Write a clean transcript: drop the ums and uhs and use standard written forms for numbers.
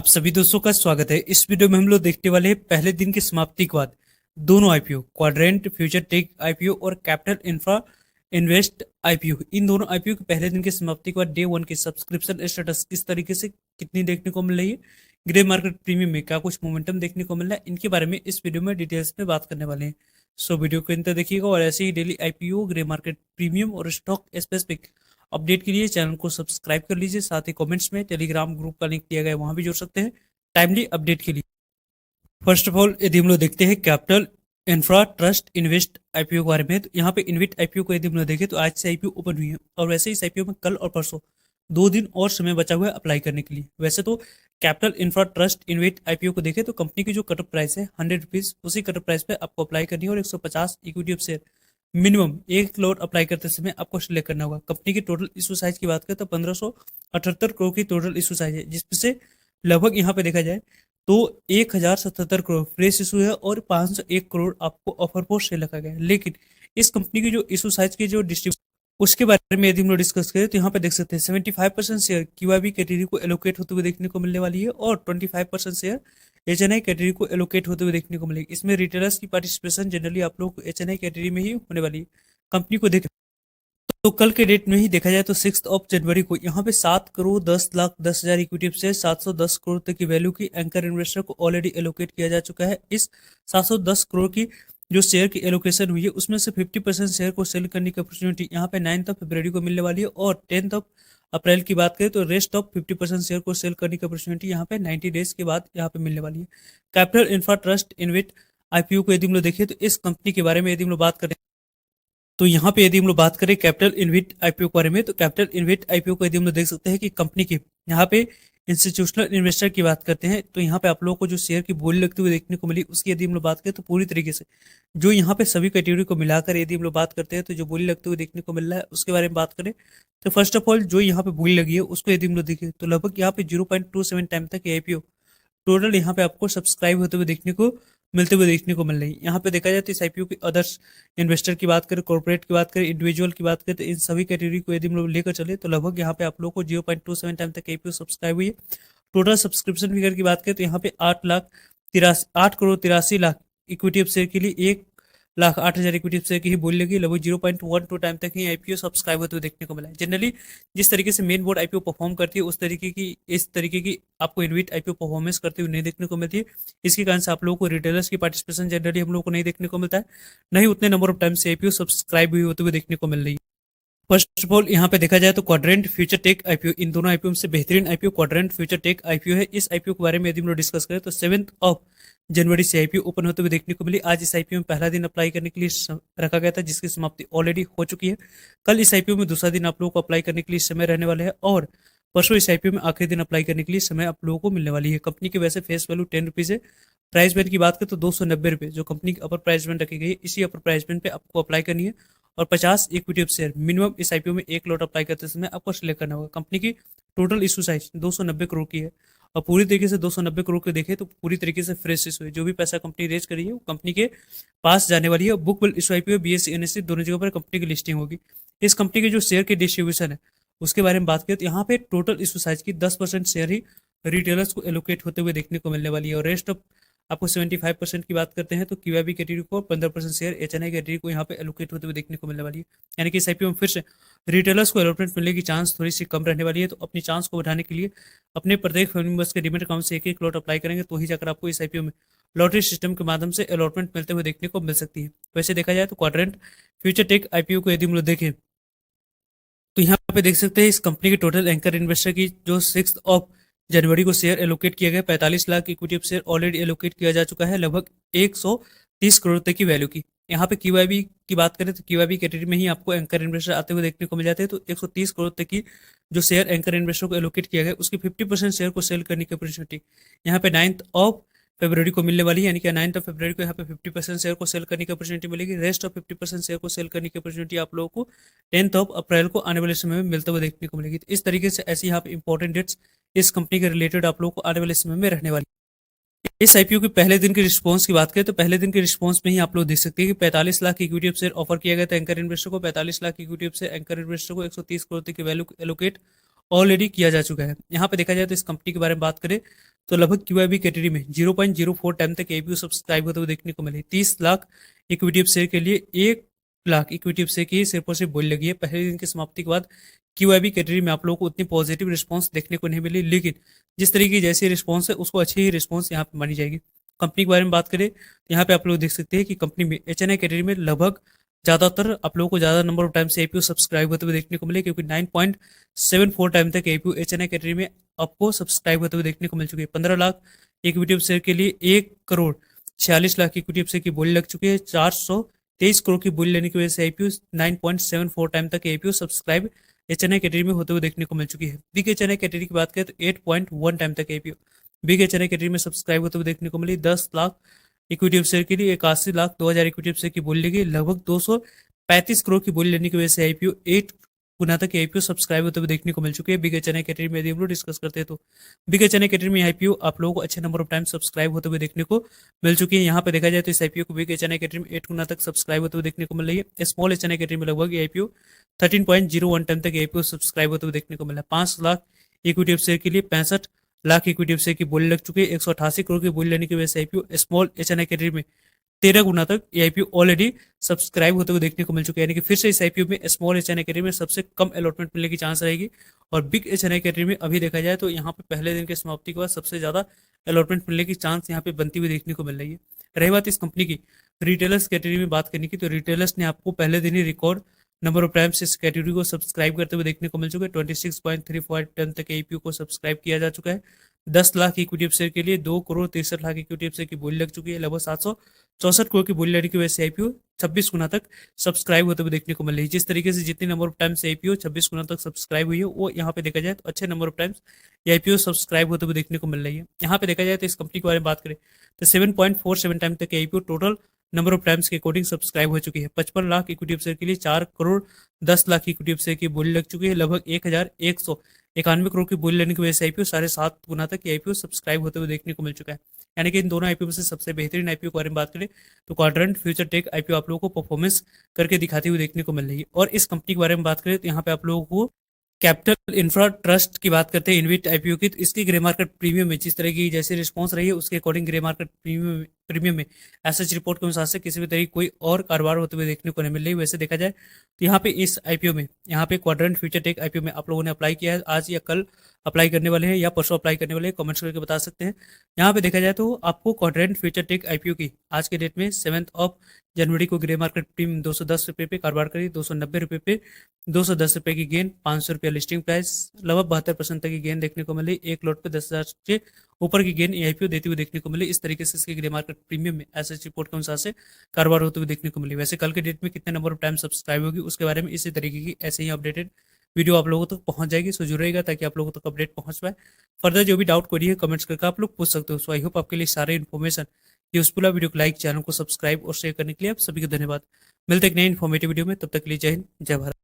सभी दोस्तों का स्वागत है। इस वीडियो में हम लोग देखने वाले हैं पहले दिन की समाप्ति के बाद दोनों IPO, quadrant future tech IPO और कैपिटल इंफ्रा इन्वेस्ट आईपीओ। इन दोनों आईपीओ के पहले दिन की समाप्ति के बाद डे वन की सब्सक्रिप्शन स्टेटस किस तरीके से कितनी देखने को मिल रही है, ग्रे मार्केट प्रीमियम में क्या कुछ मोमेंटम देखने को मिल रहा है, इनके बारे में इस वीडियो में डिटेल्स में बात करने वाले हैं। सो वीडियो को अंत तक देखिएगा और ऐसे ही daily IPO, grey market premium और स्टॉक स्पेसिफिक अपडेट के लिए चैनल को सब्सक्राइब कर लीजिए। साथ ही कमेंट्स में टेलीग्राम ग्रुप का लिंक दिया गया है, वहां भी जुड़ सकते हैं टाइमली अपडेट के लिए। फर्स्ट ऑफ ऑल यदि हम लोग देखते हैं capital infra trust invest IPO के बारे में, तो यहाँ पे इन्वेस्ट आईपीओ को यदि हम लोग देखें तो आज से आईपीओ ओपन हुई है और वैसे इस आईपीओ में कल और परसों 2 दिन और समय बचा हुआ है अप्लाई करने के लिए। वैसे तो capital infra trust invest IPO को देखें तो कंपनी की जो कट ऑफ प्राइस है 100 रुपीज, उसी कट ऑफ प्राइस पे आपको अप्लाई करनी है और 150 इक्विटी ऑफ शेयर मिनिमम एक लोड अप्लाई करते समय आपको सिलेक्ट करना होगा। कंपनी की टोटल इशू साइज की बात करें तो 1578 करोड़ की टोटल इशू साइज है, जिसमें से लगभग यहाँ पे देखा जाए तो 1077 करोड़ फ्रेश इशू है और 501 करोड़ आपको ऑफर पोस्ट से रखा गया है। लेकिन इस कंपनी की जो इशू साइज की जो डिस्ट्रीब्यूशन उसके बारे में यदि हम लोग डिस्कस करें तो यहाँ पे देख सकते हैं 75% शेयर क्यूआईबी कैटेगरी को एलोकेट होते हुए देखने को मिलने वाली है और 25% शेयर एचएनआई कैटेगरी को एलोकेट होते हुए देखने को मिलेगी। इसमें रिटेलर्स की पार्टिसिपेशन जनरली आप लोग एचएनआई कैटेगरी में ही होने वाली है। कंपनी को देखें तो कल के डेट में ही देखा जाए तो 6 जनवरी को यहाँ पे 7,10,10,000 इक्विटी से 710 करोड़ तक की वैल्यू की एंकर इन्वेस्टर को ऑलरेडी एलोकेट किया जा चुका है। इस 710 करोड़ की जो शेयर की एलोकेशन हुई है उसमें से 50% शेयर को सेल करने की अपॉर्चुनिटी यहाँ पे 9 फरवरी को मिलने वाली है और 10 अप्रैल की बात करें तो रेस्ट ऑफ 50% शेयर को सेल करने की अपॉर्चुनिटी यहाँ पे 90 डेज के बाद यहाँ पे मिलने वाली है। Capital infra trust invest IPO को यदि हम लोग देखें तो इस कंपनी के बारे में यदि हम लोग बात करें तो यहाँ पे यदि हम लोग बात करें कैपिटल इन्वेस्ट आईपीओ के बारे में, तो कैपिटल इन्वेस्ट आईपीओ को यदि हम लोग देख सकते हैं कि कंपनी के यहाँ पे इंस्टीट्यूशनल इन्वेस्टर की बात करते हैं तो यहाँ पे आप लोगों को जो शेयर की बोली लगती हुई देखने को मिली उसकी यदि हम लोग बात करें तो पूरी तरीके से जो यहाँ पे सभी कैटेगरी को मिलाकर यदि हम लोग बात करते हैं तो जो बोली लगते हुए देखने को मिल रहा है उसके बारे में बात करें तो फर्स्ट ऑफ ऑल जो यहाँ पे बोली लगी है उसको यदि हम लोग देखें तो लगभग यहाँ पे 0.27 टाइम तक आईपीओ टोटल यहाँ पे आपको सब्सक्राइब होते हुए देखने को मिलते हुए देखने को मिल रही है। यहाँ पे देखा जाए तो इस आईपीओ के अदर्स इन्वेस्टर की बात करें, कॉर्पोरेट की बात करें, इंडिविजुअल की बात करें, तो इन सभी कैटेगरी को यदि हम लोग लेकर चले तो लगभग यहाँ पे आप लोग को 0.27 टाइम तक आईपीओ सब्सक्राइब हुई है। टोटल सब्सक्रिप्शन फिगर की बात करें तो यहाँ पे 8 crore 83 lakh equity of share के लिए 1,08,000 इक्विटी शेयर की ही बोली लगी। लगभग 0.12 टाइम तक ही आईपीओ सब्सक्राइब होते हुए देखने को मिला है। जनरली जिस तरीके से मेन बोर्ड आईपीओ परफॉर्म करती है उस तरीके की इस तरीके की आपको इन्वेट आईपीओ परफॉर्मेंस करते हुए नहीं देखने को मिलती है। इसके कारण से आप लोगों को रिटेलर्स की पार्टिसिपेशन जनरली हम लोग को नहीं देखने को मिलता है, नहीं उतने नंबर ऑफ टाइम से आईपीओ सब्सक्राइब हुई होते हुए देखने को मिल रही है। फर्स्ट ऑफ ऑल यहाँ पे देखा जाए तो क्वाड्रेंट फ्यूचर टेक आईपीओ, इन दोनों आईपीओ से बेहतरीन IPO quadrant future tech IPO है। इस आईपीओ के बारे में यदि हम लोग डिस्कस करें तो 7 जनवरी से आईपीओ ओपन होते हुए देखने को मिली। आज इस आईपीओ में पहला दिन अप्लाई करने के लिए रखा गया था जिसकी समाप्ति ऑलरेडी हो चुकी है। कल इस आईपीओ में दूसरा दिन आप लोगों को अप्लाई करने के लिए समय रहने वाले हैं और परसों इस आईपीओ में आखिरी दिन अप्लाई करने के लिए समय आप लोगों को मिलने वाली है। कंपनी की वैसे फेस वैल्यू 10 रुपीज है। प्राइस बैंड की बात करें तो 290 रुपये जो कंपनी की अपर प्राइस बैंड रखी गई है, इसी अपर प्राइस बैंड पे आपको अप्लाई करनी है और 50 इक्विटी ऑफ शेयर मिनिमम इस आईपीओ में एक लॉट अप्लाई करते समय आपको सिलेक्ट करना होगा। कंपनी की टोटल इशू साइज 290 करोड़ की है और पूरी तरीके से 290 करोड़ के देखें तो पूरी तरीके से फ्रेश इशू है। जो भी पैसा कंपनी रेज करी है वो कंपनी के पास जाने वाली है। Book build issue IPO BSc NSC दोनों जगह पर कंपनी की लिस्टिंग होगी। इस कंपनी के जो शेयर की डिस्ट्रीब्यूशन है उसके बारे में बात करें तो यहाँ पे टोटल इशू साइज की 10% शेयर ही रिटेलर्स को एलोकेट होते हुए देखने को मिलने वाली है और रेस्ट ऑफ आपको 75% की बात करते हैं तो क्यूआईबी कैटेगरी को 15% शेयर एचएनआई कैटेगरी को यहाँ पे एलोकेट होते हुए देखने को मिलने वाली है। यानी कि इस आईपीओ में फिर से रिटेलर्स को अलॉटमेंट मिलने की चांस थोड़ी सी कम रहने वाली है। तो अपनी चांस को बढ़ाने के लिए अपने प्रत्येक फैमिली मेंबर्स के डीमेट अकाउंट से एक एक लॉट अप्लाई करेंगे तो ही जाकर आपको इस आईपीओ में लॉटरी सिस्टम के माध्यम से अलॉटमेंट मिलते हुए देखने को मिल सकती है। वैसे देखा जाए तो क्वाड्रेंट फ्यूचर टेक आईपीओ को यदि हम लोग देखें तो यहाँ पे देख सकते हैं इस कंपनी के टोटल एंकर इन्वेस्टर की जो 6 जनवरी को शेयर एलोकेट किया गया 45 lakh equity share already allocate किया जा चुका है लगभग 130 करोड़ तक की वैल्यू की। यहाँ पे क्यूआईबी की बात करें तो क्यूआईबी कैटेगरी में ही आपको एंकर इन्वेस्टर आते हुए देखने को मिल जाते हैं। तो 130 करोड़ तक की जो शेयर एंकर इन्वेस्टर को एलोकेट किया गया उसकी 50% शेयर को सेल करने की अपॉर्चुनिटी यहाँ पे 9 फरवरी को मिलने वाली है। यानी कि 9 फरवरी को यहाँ पे 50% शेयर को सेल करने की अपॉर्चुनिटी मिलेगी। रेस्ट ऑफ 50% शेयर को सेल करने की अपॉर्चुनिटी आप लोगों को 10 अप्रैल को आने वाले समय में मिलते हुए देखने को मिलेगी। तो इस तरीके से ऐसी यहाँ पे इंपॉर्टेंट डेट्स इस कंपनी के रिलेटेड आप लोगों को आने वाले समय में रहने वाली। इस आईपीओ के पहले दिन के रिस्पांस की बात करें तो पहले दिन के रिस्पांस में ही आप लोग देख सकते हैं कि 45 लाख इक्विटी शेयर ऑफर किया गया था एंकर इन्वेस्टर को। 45 lakh equity share anchor investor को 130 करोड़ की वैल्यू एलोकेट ऑलरेडी किया जा चुका है। यहाँ पे देखा जाए तो इस कंपनी के बारे में बात करें तो लगभग QIB कैटेगरी में 0.04 टाइम तक APU सब्सक्राइब होते हुए देखने को मिले। 30 लाख इक्विटी शेयर के लिए 1 लाख इक्विटी शेयर की सिर्फ और सिर्फ बोली लगी है। पहले दिन की समाप्ति के बाद QIB कैटेगरी में आप लोगों को उतनी पॉजिटिव रिस्पॉन्स देखने को नहीं मिली, लेकिन जिस तरीके की जैसी रिस्पॉन्स है उसको अच्छी ही रिस्पॉन्स यहाँ पे मानी जाएगी। कंपनी के बारे में बात करें तो यहाँ पे आप लोग देख सकते हैं कि कंपनी में HNI कैटेगरी में लगभग ज़्यादातर आप लोगों को ज़्यादा नंबर ऑफ टाइम से APU सब्सक्राइब होते हुए देखने को मिले, क्योंकि 9.74 टाइम तक APU HNI कैटेगरी में आपको सब्सक्राइब होते हुए देखने को मिल चुकी है। 15 लाख इक्विटी शेयर के लिए 1 करोड़ 46 लाख इक्विटी शेयर की बोली लग चुकी है। 423 करोड़ की बोली लेने की वजह से APU 9.74 टाइम तक APU सब्सक्राइब HNI कैटेगरी में होते हुए देखने को मिल चुकी है। बिग HNI कैटेगरी की बात करें तो 8.1 टाइम तक APU बिग HNI कैटेगरी में सब्सक्राइब होते हुए देखने को मिली। 10 लाख इक्विटी शेयर के लिए 81 लाख 2,000 इक्विटी शेयर की बोली लगी। लगभग 235 करोड़ की बोली लेने की वजह से IPO 8 गुना तक IPO सब्सक्राइब होते हुए देखने को मिल चुके हैं। बिग HNI कैटेगरी में यदि हम लोग डिस्कस करते हैं तो बिग HNI कैटेगरी में IPO आप लोगों को अच्छे नंबर ऑफ टाइम सब्सक्राइब होते हुए देखने को मिल चुकी है। यहाँ पे देखा जाए तो इस IPO को बिग HNI कैटेगरी में 8 गुना तक सब्सक्राइब होते हुए देखने को मिल रही है। स्मॉल HNI कैटेगरी में लगभग IPO 13.01 टाइम तक IPO सब्सक्राइब होते हुए देखने को मिला। 5 लाख इक्विटी शेयर के लिए 65 लाख इक्विटी शेयर की बोली लग चुकी है। 188 करोड़ की बोली लेने की वजह से IPO स्मॉल HNI कैटेगरी में 13 गुना तक ये IPO ऑलरेडी सब्सक्राइब होते हुए देखने को मिल चुके हैं। यानी कि फिर से इस IPO में स्मॉल HNI कैटेगरी में सबसे कम अलॉटमेंट मिलने की चांस रहेगी, और बिग HNI कैटेगरी में अभी देखा जाए तो यहाँ पे पहले दिन के समाप्ति के बाद सबसे ज्यादा अलॉटमेंट मिलने की चांस यहाँ पे बनती हुई देखने को मिल रही है। रही बात इस कंपनी की रिटेलर्स कैटेगरी में बात करने की, तो रिटेलर्स ने आपको पहले दिन ही रिकॉर्ड नंबर ऑफ टाइम्स इस कैटेगरी को सब्सक्राइब करते हुए देखने को मिल चुके हैं। 26.35 टन तक APU को सब्सक्राइब किया जा चुका है। 10 लाख इक्विटी शेयर के लिए 2 करोड़ 63 लाख इक्विटी शेयर की बोली लग चुकी है। लगभग 764 करोड़ की बोली लगने की वजह से IPO 26 गुना तक सब्सक्राइब होते हुए देखने को मिल रही है। जिस तरीके से जितनी नंबर ऑफ टाइम्स IPO 26 गुना तक सब्सक्राइब हुई है, वो यहाँ पे देखा जाए तो अच्छे number of times IPO subscribe होते हुए देखने को मिल रही है। यहाँ पे देखा जाए तो इस कंपनी के बारे में बात करें तो 7.47 टाइम तक IPO total number of times के अकॉर्डिंग सब्सक्राइब हो चुकी है। 55 लाख इक्विटी शेयर के लिए 4 करोड़ 10 लाख इक्विटी शेयर की बोली लग चुकी है। लगभग 1,191 करोड़ की बोली लेने की वजह से IPO 7.5 गुना तक IPO सब्सक्राइब होते हुए देखने को मिल चुका है। यानी कि इन दोनों IPO में से सबसे बेहतरीन IPO के बारे में बात करें तो क्वाड्रेंट फ्यूचर टेक IPO आप लोगों को परफॉर्मेंस करके दिखाती हुई देखने को मिल रही है। और इस कंपनी के बारे में बात करें तो यहाँ पे आप लोगों को कैपिटल इंफ्रा ट्रस्ट की बात करते हैं इनविट IPO की, तो इसकी ग्रे मार्केट प्रीमियम में जिस तरह की जैसे रिस्पॉन्स रही है उसके अकॉर्डिंग ग्रे मार्केट प्रीमियम में एसएच रिपोर्ट के अनुसार से किसी भी तरह की कोई और कारोबार होते हुए देखने को नहीं मिल रही। वैसे देखा जाए तो यहाँ पे इस IPO में यहाँ पे क्वाड्रेंट फ्यूचर टेक IPO में आप लोगों ने अप्लाई किया है, आज या कल अप्लाई करने वाले हैं या परसों अप्लाई करने वाले हैं, कमेंट्स करके बता सकते हैं। यहाँ पे देखा जाए तो आपको क्वाड्रेंट फ्यूचर टेक IPO की आज के डेट में 7 जनवरी को ग्रे मार्केट प्रीमियम 210 रुपये पे कारोबार करी, 290 रुपये पे 210 रुपये की गेन, 500 रुपया लिस्टिंग प्राइस, लगभग 72% तक की गेन देखने को मिली। एक लॉट पे 10,000 के ऊपर की गेन IPO देती हुई देखने को मिली। इस तरीके से इसके ग्रे मार्केट प्रीमियम में एसएच रिपोर्ट के अनुसार से कारोबार होते हुए देखने को मिली। वैसे कल के डेट में कितने नंबर ऑफ टाइम सब्सक्राइब होगी उसके बारे में इसी तरीके की ऐसे ही अपडेटेड वीडियो आप लोगों तक पहुंच जाएगी। सो जुड़ रहेगा ताकि आप लोगों तक अपडेट पहुंच पाए। फर्दर जो भी डाउट क्वेरी है कमेंट्स करके आप लोग पूछ सकते हो। सो आई होप आपके लिए सारे इन्फॉर्मेशन यूजफुल है। वीडियो को लाइक, चैनल को सब्सक्राइब और शेयर करने के लिए आप सभी को धन्यवाद। मिलते हैं एक नई इन्फॉर्मेटिव वीडियो में, तब तक के लिए जय हिंद, जय भारत।